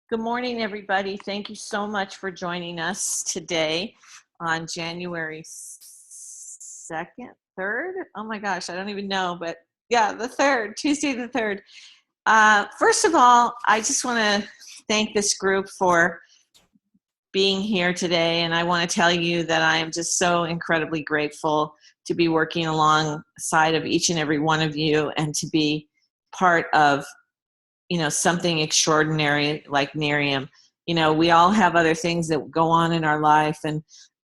Good morning, everybody. Thank you so much for joining us today on January 2nd, 3rd. Oh my gosh, I don't even know, but yeah, the 3rd, Tuesday the 3rd. First of all, I just want to thank this group for being here today, and I want to tell you that I am just so incredibly grateful to be working alongside of each and every one of you and to be part of something extraordinary like Miriam. We all have other things that go on in our life, and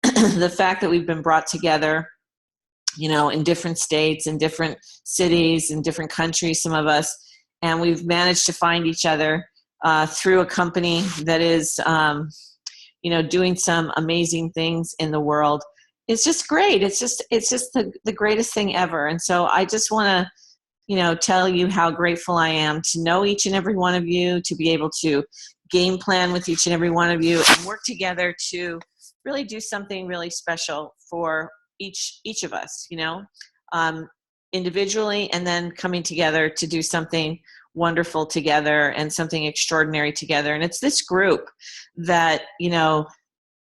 the fact that we've been brought together, in different states, in different cities, in different countries, some of us, and we've managed to find each other through a company that is, doing some amazing things in the world. It's just great. It's just the greatest thing ever. And so I just want to tell you how grateful I am to know each and every one of you, to be able to game plan with each and every one of you and work together to really do something really special for each of us, individually, and then coming together to do something wonderful together and something extraordinary together. And it's this group that,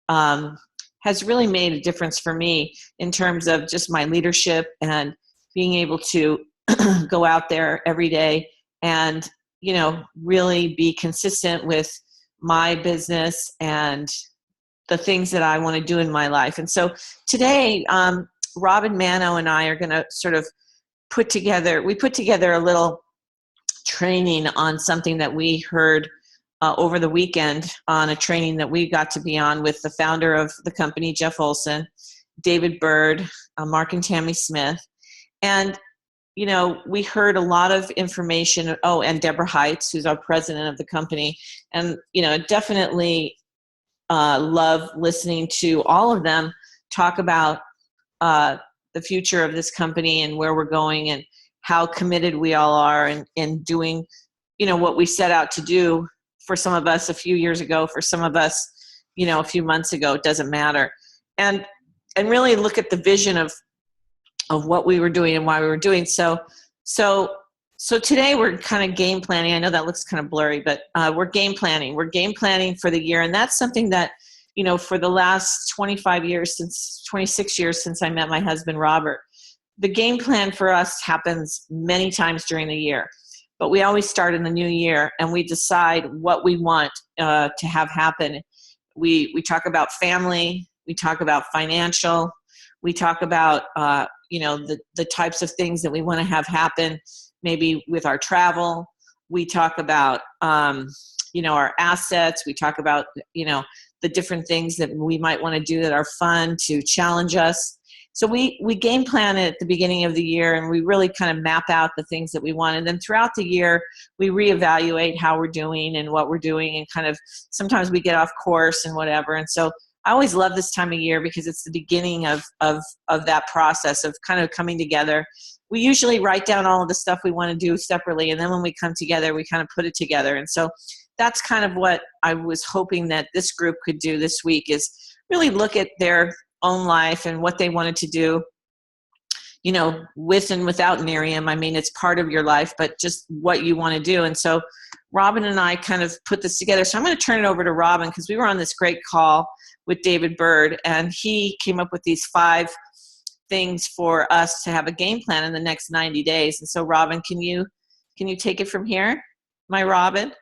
has really made a difference for me in terms of just my leadership and being able to go out there every day and, really be consistent with my business and the things that I want to do in my life. And so today, Robin Mano and I are going to sort of put together a little training on something that we heard over the weekend on a training that we got to be on with the founder of the company, Jeff Olson, David Bird, Mark and Tammy Smith. And we heard a lot of information. Oh, and Deborah Heitz, who's our president of the company. And, definitely love listening to all of them talk about the future of this company and where we're going and how committed we all are in doing, what we set out to do. For some of us a few years ago, for some of us, a few months ago, it doesn't matter. And really look at the vision of what we were doing and why we were doing. So today we're kind of game planning. I know that looks kind of blurry, but we're game planning. We're game planning for the year. And that's something that, for the last 26 years since I met my husband, Robert, the game plan for us happens many times during the year. But we always start in the new year and we decide what we want to have happen. We talk about family. We talk about financial. We talk about, the types of things that we want to have happen, maybe with our travel. We talk about, our assets. We talk about, the different things that we might want to do that are fun to challenge us. So we game plan it at the beginning of the year, and we really kind of map out the things that we want. And then throughout the year, we reevaluate how we're doing and what we're doing, and kind of sometimes we get off course and whatever. And so I always love this time of year because it's the beginning of that process of kind of coming together. We usually write down all of the stuff we want to do separately, and then when we come together, we kind of put it together. And so that's kind of what I was hoping that this group could do this week, is really look at their own life and what they wanted to do, with and without Miriam. I mean, it's part of your life, but just what you want to do. And so Robin and I kind of put this together. So I'm going to turn it over to Robin, because we were on this great call with David Bird, and he came up with these 5 things for us to have a game plan in the next 90 days. And so Robin, can you take it from here? My Robin?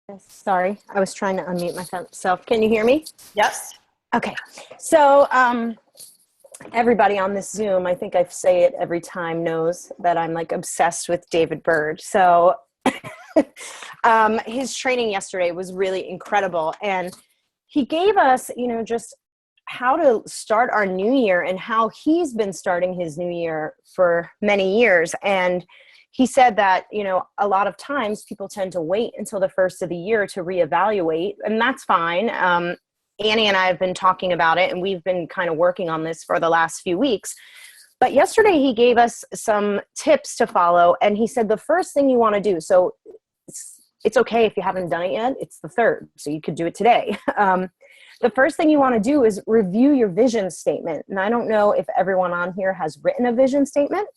Yes, sorry, I was trying to unmute myself. Can you hear me? Yes. Okay. So everybody on this Zoom, I think I say it every time, knows that I'm like obsessed with David Bird. So his training yesterday was really incredible. And he gave us, just how to start our new year and how he's been starting his new year for many years. And he said that, a lot of times people tend to wait until the first of the year to reevaluate, and that's fine. Annie and I have been talking about it, and we've been kind of working on this for the last few weeks. But yesterday he gave us some tips to follow, and he said the first thing you want to do, so it's okay if you haven't done it yet, it's the 3rd, so you could do it today. The first thing you want to do is review your vision statement. And I don't know if everyone on here has written a vision statement.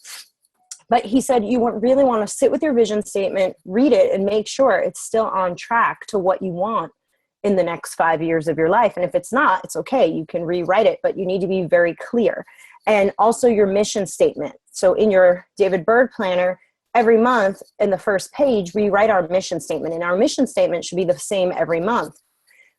But he said you really want to sit with your vision statement, read it, and make sure it's still on track to what you want in the next 5 years of your life. And if it's not, it's okay. You can rewrite it, but you need to be very clear. And also your mission statement. So in your David Bird planner, every month in the first page, we write our mission statement. And our mission statement should be the same every month.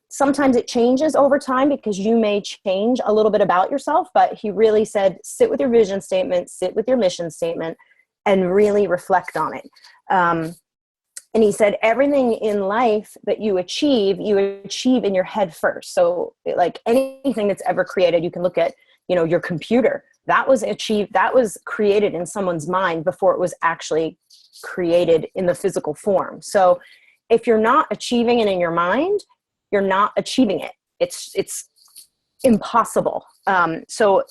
Sometimes it changes over time because you may change a little bit about yourself, but he really said, sit with your vision statement, sit with your mission statement, and really reflect on it. And he said, everything in life that you achieve in your head first. So like anything that's ever created, you can look at, your computer. That was created in someone's mind before it was actually created in the physical form. So if you're not achieving it in your mind, you're not achieving it. It's impossible. So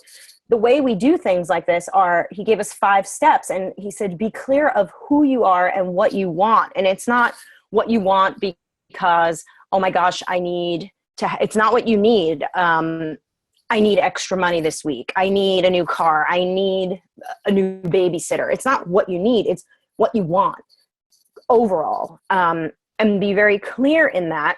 the way we do things like this he gave us 5 steps, and he said, be clear of who you are and what you want. And it's not what you want because, oh my gosh, it's not what you need. I need extra money this week. I need a new car. I need a new babysitter. It's not what you need. It's what you want overall. And be very clear in that.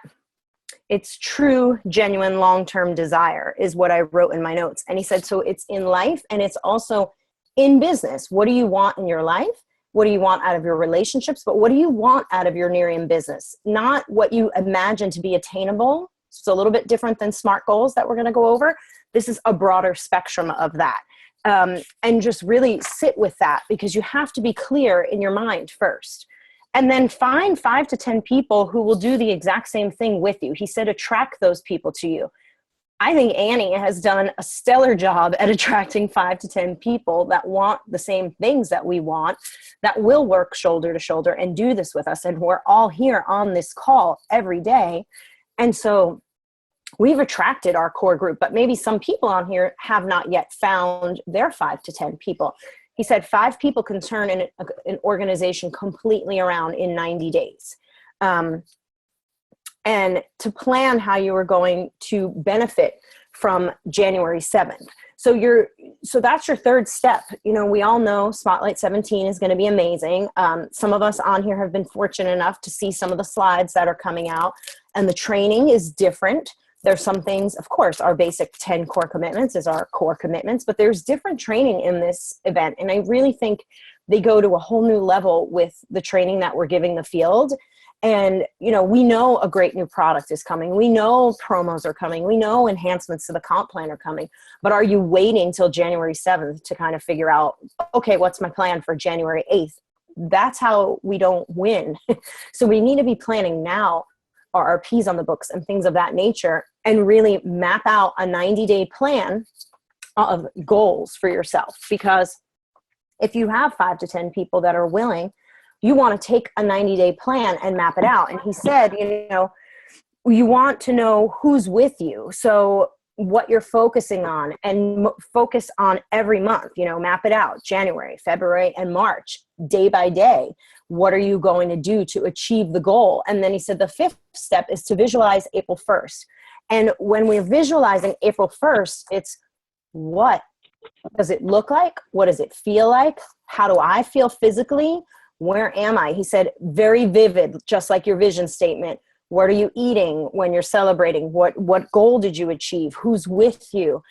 It's true, genuine, long-term desire is what I wrote in my notes. And he said, so it's in life and it's also in business. What do you want in your life? What do you want out of your relationships? But what do you want out of your Nerium business? Not what you imagine to be attainable. It's a little bit different than SMART goals that we're going to go over. This is a broader spectrum of that. And just really sit with that, because you have to be clear in your mind first. And then find 5 to 10 people who will do the exact same thing with you. He said, attract those people to you. I think Annie has done a stellar job at attracting 5 to 10 people that want the same things that we want, that will work shoulder to shoulder and do this with us. And we're all here on this call every day. And so we've attracted our core group, but maybe some people on here have not yet found their 5 to 10 people. He said 5 people can turn an organization completely around in 90 days. And to plan how you are going to benefit from January 7th. So that's your third step. We all know Spotlight 17 is going to be amazing. Some of us on here have been fortunate enough to see some of the slides that are coming out, and the training is different. There's some things, of course, our basic 10 core commitments is our core commitments, but there's different training in this event. And I really think they go to a whole new level with the training that we're giving the field. And, we know a great new product is coming. We know promos are coming. We know enhancements to the comp plan are coming. But are you waiting till January 7th to kind of figure out, okay, what's my plan for January 8th? That's how we don't win. So we need to be planning now, RRPs on the books and things of that nature, and really map out a 90-day plan of goals for yourself. Because if you have 5 to 10 people that are willing, you want to take a 90-day plan and map it out. And he said, you want to know who's with you. So what you're focusing on, and focus on every month, map it out, January, February, and March, day by day. What are you going to do to achieve the goal? And then he said the 5th step is to visualize April 1st. And when we're visualizing April 1st, it's what does it look like? What does it feel like? How do I feel physically? Where am I? He said, very vivid, just like your vision statement. What are you eating when you're celebrating? What goal did you achieve? Who's with you?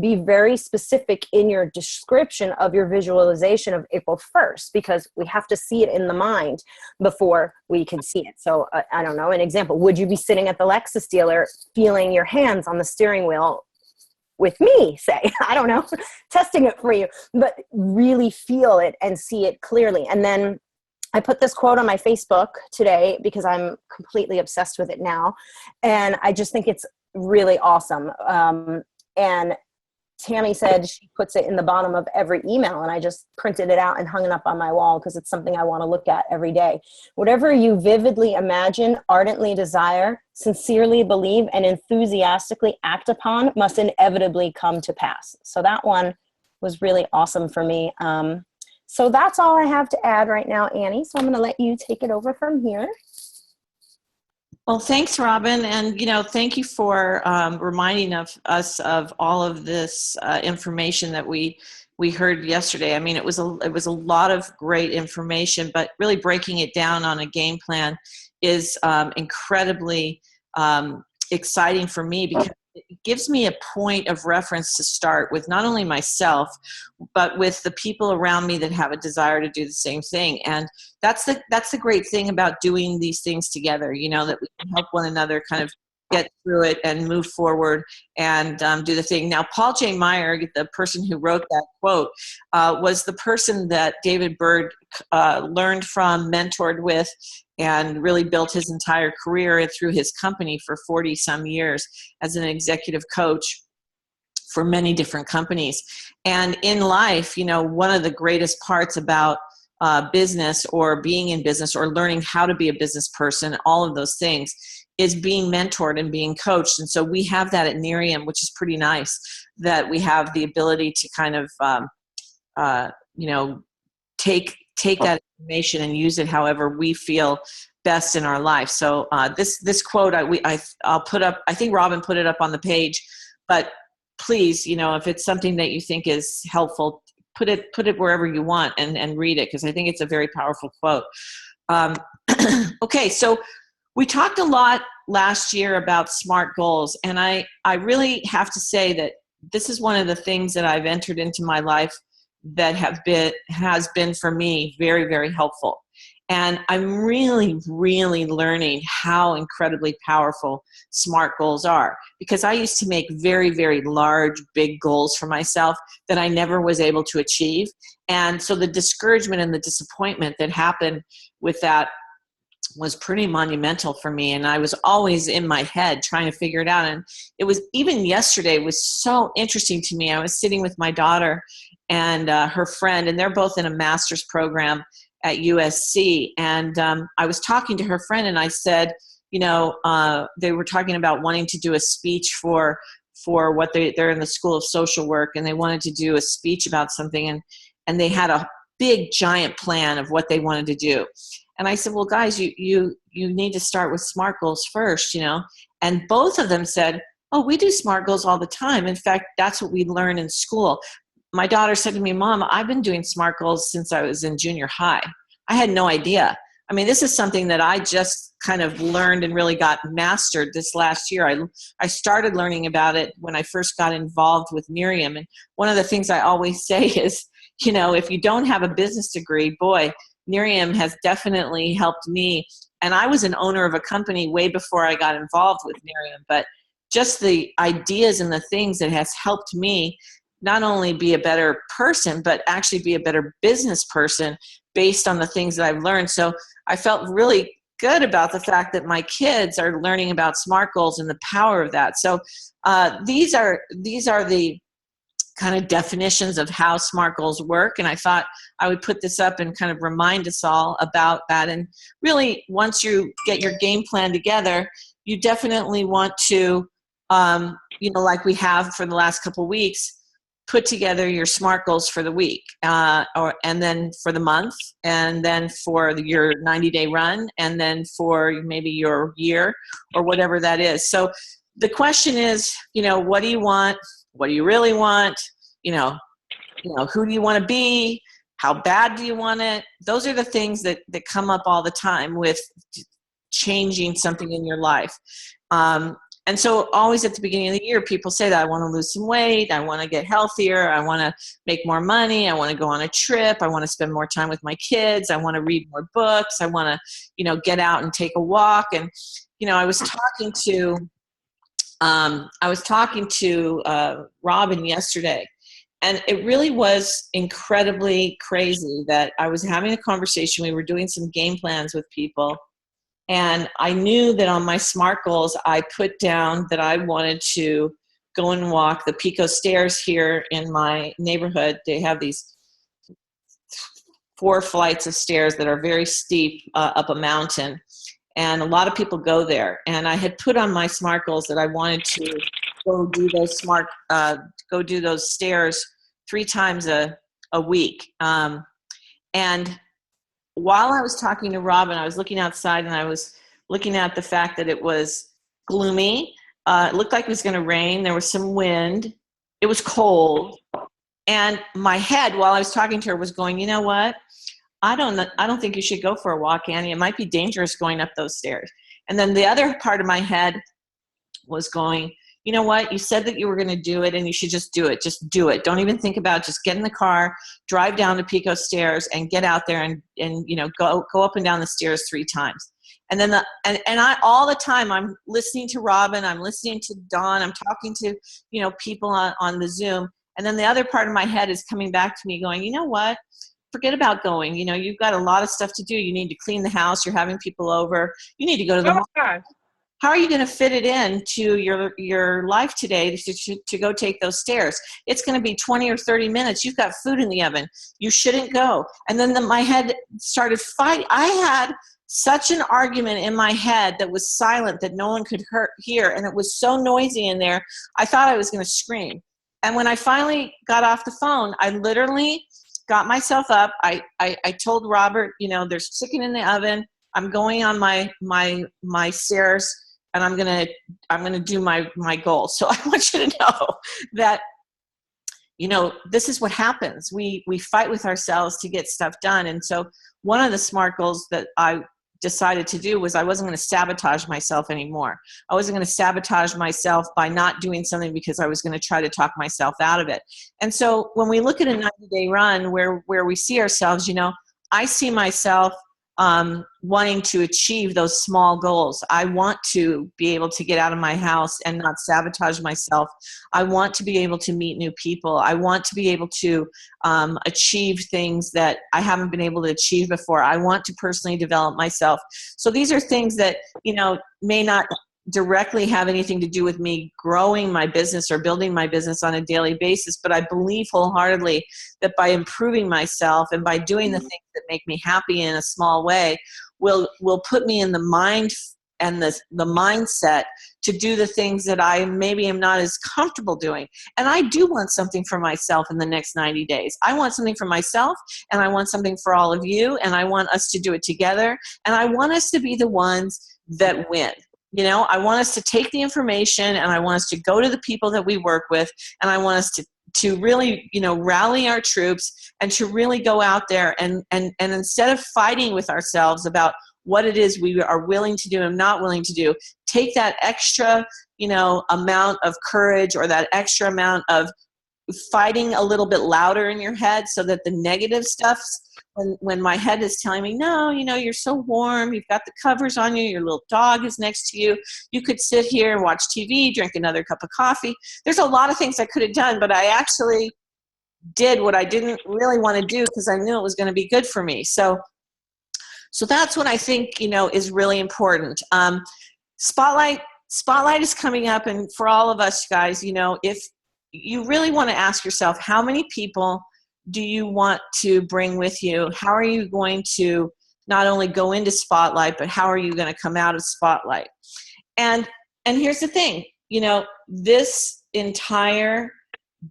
Be very specific in your description of your visualization of April 1st, because we have to see it in the mind before we can see it. So I don't know, an example, would you be sitting at the Lexus dealer feeling your hands on the steering wheel with me, say, I don't know, testing it for you, but really feel it and see it clearly. And then I put this quote on my Facebook today because I'm completely obsessed with it now. And I just think it's really awesome. And Tammy said she puts it in the bottom of every email, and I just printed it out and hung it up on my wall because it's something I want to look at every day. Whatever you vividly imagine, ardently desire, sincerely believe, and enthusiastically act upon must inevitably come to pass. So that one was really awesome for me. So that's all I have to add right now, Annie. So I'm going to let you take it over from here. Well, thanks, Robin. And, thank you for reminding us of all of this information that we we heard yesterday. I mean, it was a lot of great information, but really breaking it down on a game plan is incredibly exciting for me, because it gives me a point of reference to start with, not only myself, but with the people around me that have a desire to do the same thing. And that's the great thing about doing these things together, you know, that we can help one another kind of get through it and move forward and do the thing. Now, Paul J. Meyer, the person who wrote that quote, was the person that David Bird learned from, mentored with, and really built his entire career through his company for 40 some years as an executive coach for many different companies. And in life, you know, one of the greatest parts about business, or being in business, or learning how to be a business person, all of those things, is being mentored and being coached. And so we have that at Nerium, which is pretty nice, that we have the ability to kind of, you know, take that information and use it however we feel best in our life. So this quote I'll put up, I think Robin put it up on the page, but please, you know, if it's something that you think is helpful, put it wherever you want and read it, because I think it's a very powerful quote. Okay, so we talked a lot last year about SMART goals, and I really have to say that this is one of the things that I've entered into my life that has been for me very, very helpful. And I'm really, really learning how incredibly powerful SMART goals are, because I used to make very, very large, big goals for myself that I never was able to achieve. And so the discouragement and the disappointment that happened with that was pretty monumental for me. And I was always in my head trying to figure it out. And it was, even yesterday was so interesting to me. I was sitting with my daughter and her friend, and they're both in a master's program at USC. And I was talking to her friend, and I said, you know, they were talking about wanting to do a speech for what they're in the School of Social Work, and they wanted to do a speech about something, and they had a big giant plan of what they wanted to do. And I said, well, guys, you need to start with SMART goals first, you know. And both of them said, oh, we do SMART goals all the time. In fact, that's what we learn in school. My daughter said to me, Mom, I've been doing SMART goals since I was in junior high. I had no idea. I mean, this is something that I just kind of learned and really got mastered this last year. I started learning about it when I first got involved with Nerium. And one of the things I always say is, you know, if you don't have a business degree, boy, Nerium has definitely helped me. And I was an owner of a company way before I got involved with Nerium, but just the ideas and the things that has helped me not only be a better person, but actually be a better business person based on the things that I've learned. So I felt really good about the fact that my kids are learning about SMART goals and the power of that. So these are the kind of definitions of how SMART goals work. And I thought I would put this up and kind of remind us all about that. And really, once you get your game plan together, you definitely want to, you know, like we have for the last couple of weeks, put together your SMART goals for the week, and then for the month, and then for your 90-day run, and then for maybe your year or whatever that is. So the question is, you know, what do you want? What do you really want? You know, who do you want to be? How bad do you want it? Those are the things that come up all the time with changing something in your life. And so always at the beginning of the year, people say that I want to lose some weight, I want to get healthier, I want to make more money, I want to go on a trip, I want to spend more time with my kids, I want to read more books, I want to, you know, get out and take a walk. And, you know, I was talking to Robin yesterday, and it really was incredibly crazy that I was having a conversation. We were doing some game plans with people, and I knew that on my SMART goals, I put down that I wanted to go and walk the Pico stairs here in my neighborhood. They have these 4 flights of stairs that are very steep up a mountain. And a lot of people go there. And I had put on my SMART goals that I wanted to go do those stairs 3 times a week. And while I was talking to Robin, I was looking outside, and I was looking at the fact that it was gloomy. It looked like it was going to rain. There was some wind. It was cold. And my head, while I was talking to her, was going, you know what? I don't think you should go for a walk, Annie. It might be dangerous going up those stairs. And then the other part of my head was going, you know what? You said that you were going to do it, and you should just do it. Just do it. Don't even think about it. Just get in the car, drive down to Pico Stairs, and get out there and you know, go up and down the stairs 3 times. And then I all the time I'm listening to Robin, I'm listening to Dawn, I'm talking to, you know, people on the Zoom. And then the other part of my head is coming back to me going, you know what? Forget about going. You know, you've got a lot of stuff to do. You need to clean the house. You're having people over. You need to go to the mall. How are you going to fit it in to your life today to go take those stairs? It's going to be 20 or 30 minutes. You've got food in the oven. You shouldn't go. And then my head started fighting. I had such an argument in my head that was silent that no one could hear. And it was so noisy in there, I thought I was going to scream. And when I finally got off the phone, I literally got myself up. I told Robert, you know, there's chicken in the oven. I'm going on my stairs, and I'm gonna do my goal. So I want you to know that, you know, this is what happens. We fight with ourselves to get stuff done. And so one of the SMART goals that I decided to do was I wasn't going to sabotage myself anymore. I wasn't going to sabotage myself by not doing something because I was going to try to talk myself out of it. And so when we look at a 90-day run where we see ourselves, you know, I see myself wanting to achieve those small goals. I want to be able to get out of my house and not sabotage myself. I want to be able to meet new people. I want to be able to achieve things that I haven't been able to achieve before. I want to personally develop myself. So these are things that, you know, may not directly have anything to do with me growing my business or building my business on a daily basis, but I believe wholeheartedly that by improving myself and by doing the things that make me happy in a small way will put me in the mind and the mindset to do the things that I maybe am not as comfortable doing. And I do want something for myself in the next 90 days. I want something for myself, and I want something for all of you, and I want us to do it together, and I want us to be the ones that win. You know, I want us to take the information, and I want us to go to the people that we work with, and I want us to really, you know, rally our troops and to really go out there and instead of fighting with ourselves about what it is we are willing to do and not willing to do, take that extra, you know, amount of courage or that extra amount of fighting a little bit louder in your head so that the negative stuff, when my head is telling me, no, you know, you're so warm, you've got the covers on you, your little dog is next to you, you could sit here and watch TV, drink another cup of coffee. There's a lot of things I could have done, but I actually did what I didn't really want to do because I knew it was going to be good for me. So that's what I think, you know, is really important. Spotlight is coming up, and for all of us guys, you know, if you really want to ask yourself, how many people do you want to bring with you? How are you going to not only go into Spotlight, but how are you going to come out of Spotlight? And here's the thing, you know, this entire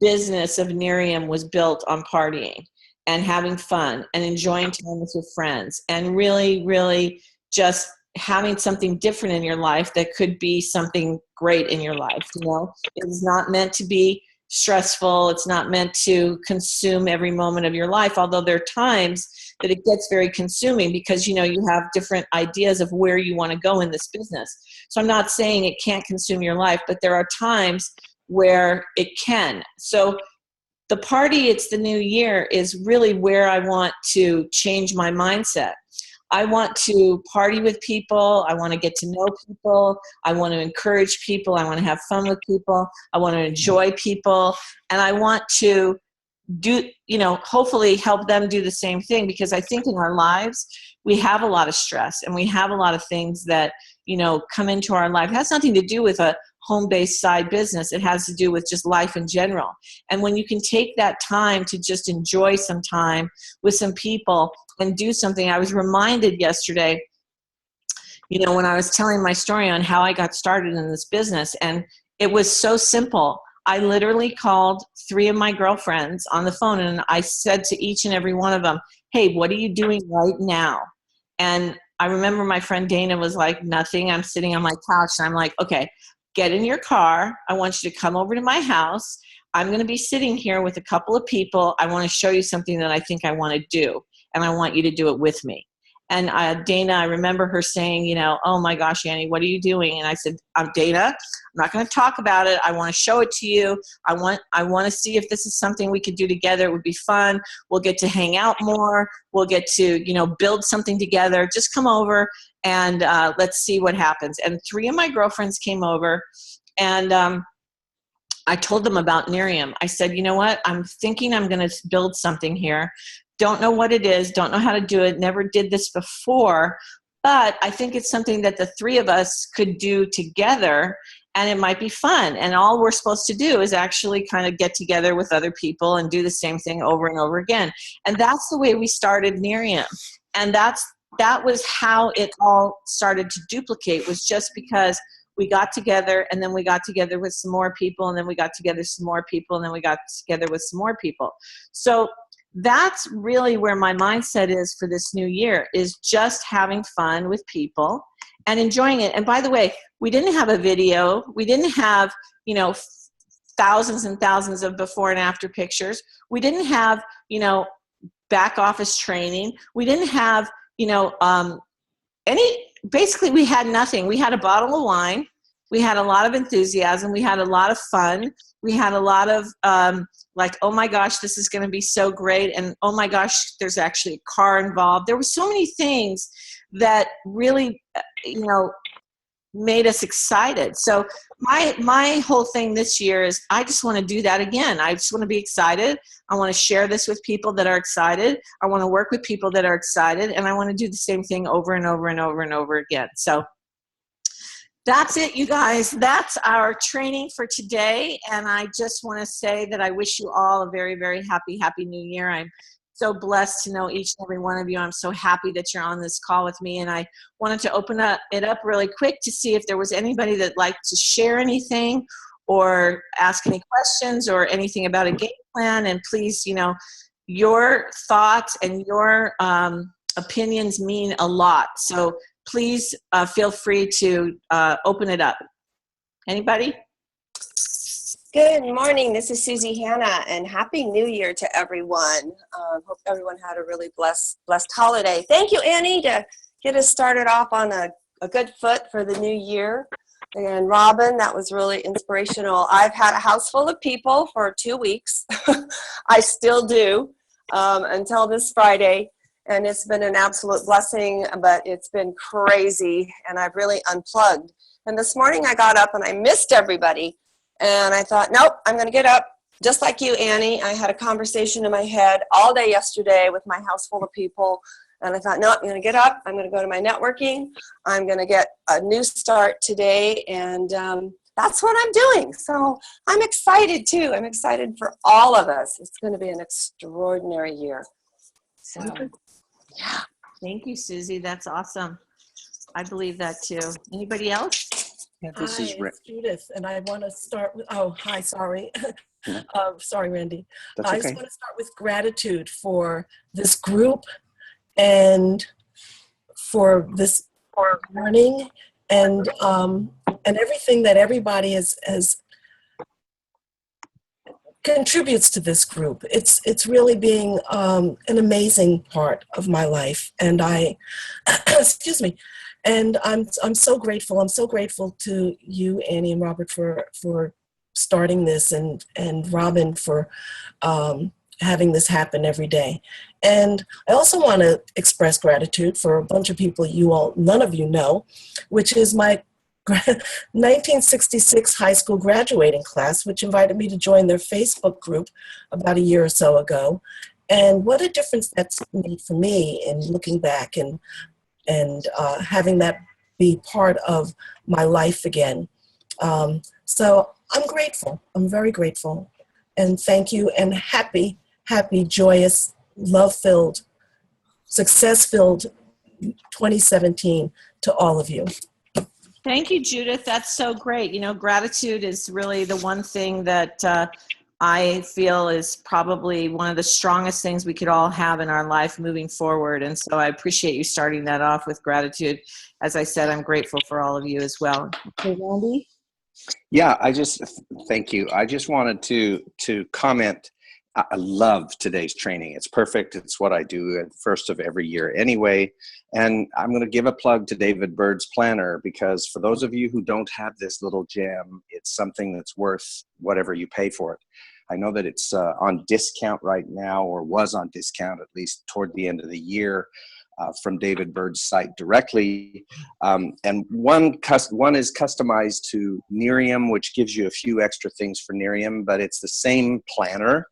business of Nerium was built on partying and having fun and enjoying time with your friends and really, really just having something different in your life that could be something great in your life. You know, it is not meant to be stressful. It's not meant to consume every moment of your life, although there are times that it gets very consuming because, you know, you have different ideas of where you want to go in this business. So I'm not saying it can't consume your life, but there are times where it can. So the party, it's the new year, is really where I want to change my mindset. I want to party with people. I want to get to know people. I want to encourage people. I want to have fun with people. I want to enjoy people. And I want to do, you know, hopefully help them do the same thing, because I think in our lives, we have a lot of stress and we have a lot of things that, you know, come into our life. It has nothing to do with a home-based side business. It has to do with just life in general. And when you can take that time to just enjoy some time with some people and do something, I was reminded yesterday, you know, when I was telling my story on how I got started in this business, and it was so simple. I literally called 3 of my girlfriends on the phone, and I said to each and every one of them, hey, what are you doing right now? And I remember my friend Dana was like, nothing. I'm sitting on my couch, and I'm like, okay, get in your car. I want you to come over to my house. I'm going to be sitting here with a couple of people. I want to show you something that I think I want to do, and I want you to do it with me. And Dana, I remember her saying, you know, oh my gosh, Annie, what are you doing? And I said, I'm Dana. I'm not going to talk about it. I want to show it to you. I want to see if this is something we could do together. It would be fun. We'll get to hang out more. We'll get to, you know, build something together. Just come over and let's see what happens. And 3 of my girlfriends came over, and I told them about Miriam. I said, you know what? I'm thinking I'm going to build something here. Don't know what it is, don't know how to do it, never did this before, but I think it's something that the 3 of us could do together, and it might be fun. And all we're supposed to do is actually kind of get together with other people and do the same thing over and over again. And that's the way we started Miriam. And that was how it all started to duplicate, was just because we got together, and then we got together with some more people, and then we got together some more people, and then we got together with some more people. So that's really where my mindset is for this new year, is just having fun with people and enjoying it. And by the way, we didn't have a video. We didn't have, you know, thousands and thousands of before and after pictures. We didn't have, you know, back office training. We didn't have, you know, basically we had nothing. We had a bottle of wine. We had a lot of enthusiasm. We had a lot of fun. We had a lot of like, oh my gosh, this is going to be so great. And oh my gosh, there's actually a car involved. There were so many things that really, you know, made us excited. So my whole thing this year is I just want to do that again. I just want to be excited. I want to share this with people that are excited. I want to work with people that are excited. And I want to do the same thing over and over and over and over again. So that's it, you guys. That's our training for today. And I just want to say that I wish you all a very, very happy new year. I'm so blessed to know each and every one of you. I'm so happy that you're on this call with me. And I wanted to open it up really quick to see if there was anybody that'd like to share anything or ask any questions or anything about a game plan. And please, you know, your thoughts and your opinions mean a lot. So please feel free to open it up. Anybody? Good morning. This is Susie Hanna, and Happy New Year to everyone. Hope everyone had a really blessed holiday. Thank you, Annie, to get us started off on a good foot for the new year. And Robin, that was really inspirational. I've had a house full of people for 2 weeks. I still do until this Friday. And it's been an absolute blessing, but it's been crazy, and I've really unplugged. And this morning I got up and I missed everybody. And I thought, nope, I'm going to get up. Just like you, Annie, I had a conversation in my head all day yesterday with my house full of people. And I thought, no, I'm going to get up. I'm going to go to my networking. I'm going to get a new start today. And that's what I'm doing. So I'm excited, too. I'm excited for all of us. It's going to be an extraordinary year. So, yeah. Thank you, Susie. That's awesome. I believe that, too. Anybody else? Yeah, Hi, it's Judith, and I want to start with, oh, hi, sorry. Sorry, Randy. That's I okay. just want to start with gratitude for this group and for this learning and everything that everybody has contributes to this group. It's really being an amazing part of my life, and I, excuse me. And I'm so grateful. I'm so grateful to you, Annie and Robert, for starting this, and Robin for having this happen every day. And I also want to express gratitude for a bunch of people none of you know, which is my 1966 high school graduating class, which invited me to join their Facebook group about a year or so ago. And what a difference that's made for me in looking back and having that be part of my life again. So I'm grateful. I'm very grateful. And thank you, and happy, joyous, love-filled, success-filled 2017 to all of you. Thank you, Judith. That's so great. You know, gratitude is really the one thing that I feel is probably one of the strongest things we could all have in our life moving forward. And so I appreciate you starting that off with gratitude. As I said, I'm grateful for all of you as well. Okay, Randy? Yeah, thank you. I just wanted to comment. I love today's training. It's perfect. It's what I do at first of every year anyway. And I'm going to give a plug to David Bird's planner, because for those of you who don't have this little gem, it's something that's worth whatever you pay for it. I know that it's on discount right now, or was on discount at least toward the end of the year. From David Bird's site directly. And one is customized to Nerium, which gives you a few extra things for Nerium, but it's the same planner.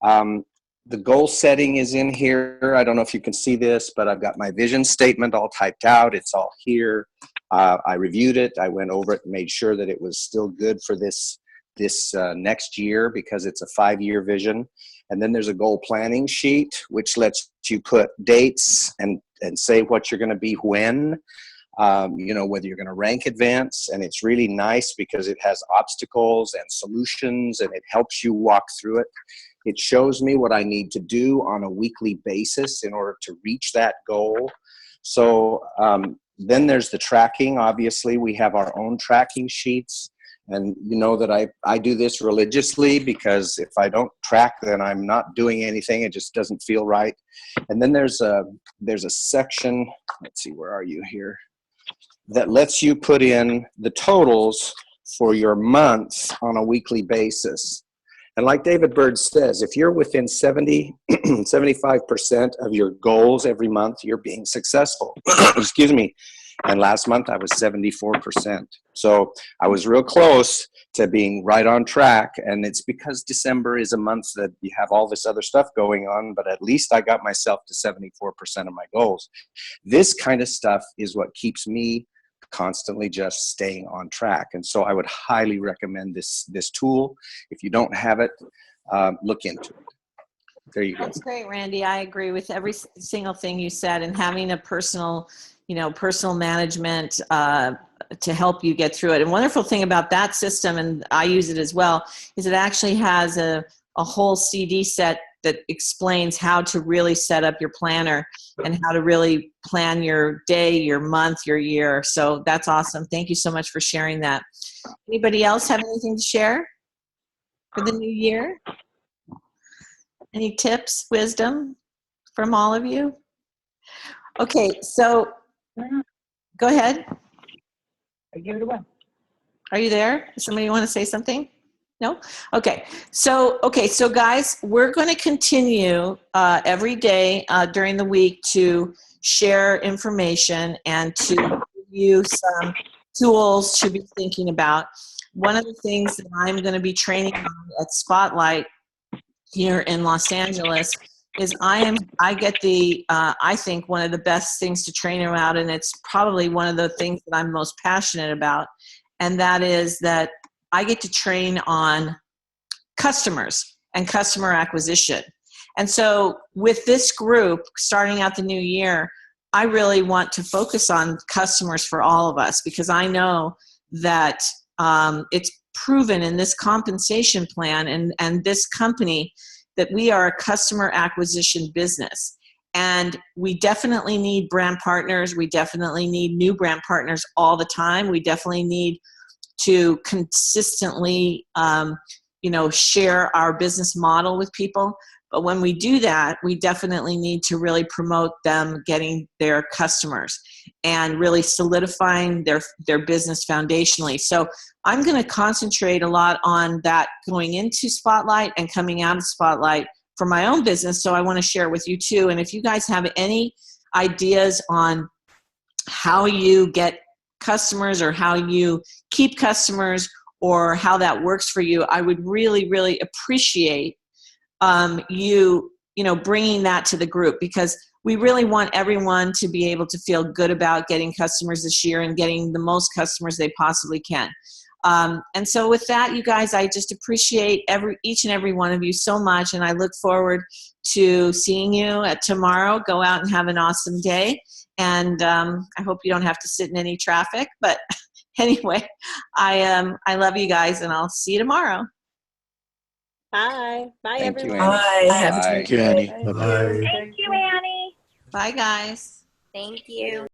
The goal setting is in here. I don't know if you can see this, but I've got my vision statement all typed out. It's all here. I reviewed it. I went over it and made sure that it was still good for this next year, because it's a 5-year vision. And then there's a goal planning sheet, which lets you put dates and say what you're going to be when, whether you're going to rank advance. And it's really nice because it has obstacles and solutions, and it helps you walk through it. It shows me what I need to do on a weekly basis in order to reach that goal. So then there's the tracking. Obviously, we have our own tracking sheets. And you know that I do this religiously, because if I don't track, then I'm not doing anything. It just doesn't feel right. And then there's a section, let's see, where are you here, that lets you put in the totals for your months on a weekly basis. And like David Bird says, if you're within 75% of your goals every month, you're being successful. Excuse me. And last month I was 74%. So I was real close to being right on track. And it's because December is a month that you have all this other stuff going on, but at least I got myself to 74% of my goals. This kind of stuff is what keeps me constantly just staying on track. And so I would highly recommend this tool. If you don't have it, look into it. There you go. That's great, Randy. I agree with every single thing you said, and having a personal management to help you get through it. And wonderful thing about that system, and I use it as well, is it actually has a whole CD set that explains how to really set up your planner and how to really plan your day, your month, your year. So that's awesome. Thank you so much for sharing that. Anybody else have anything to share for the new year? Any tips, wisdom from all of you? Okay, so go ahead. I give it away. Are you there? Does somebody want to say something? No? Okay. So guys, we're going to continue every day during the week to share information and to give you some tools to be thinking about. One of the things that I'm going to be training on at Spotlight here in Los Angeles is I get I think one of the best things to train about, and it's probably one of the things that I'm most passionate about, and that is that I get to train on customers and customer acquisition. And so with this group, starting out the new year, I really want to focus on customers for all of us, because I know that it's proven in this compensation plan and this company that we are a customer acquisition business. And we definitely need brand partners. We definitely need new brand partners all the time. We definitely need to consistently, share our business model with people. But when we do that, we definitely need to really promote them getting their customers and really solidifying their business foundationally. So I'm going to concentrate a lot on that going into Spotlight and coming out of Spotlight for my own business. So I want to share it with you too. And if you guys have any ideas on how you get customers or how you keep customers or how that works for you, I would really, really appreciate you bringing that to the group, because we really want everyone to be able to feel good about getting customers this year and getting the most customers they possibly can. And so with that, you guys, I just appreciate each and every one of you so much, and I look forward to seeing you tomorrow. Go out and have an awesome day, and I hope you don't have to sit in any traffic, but anyway, I love you guys, and I'll see you tomorrow. Bye. Bye, Thank you, everyone. Annie. Bye. Have a Bye. great Thank you, Annie. day. Bye-bye. Thank you, Annie. Bye, guys. Thank you.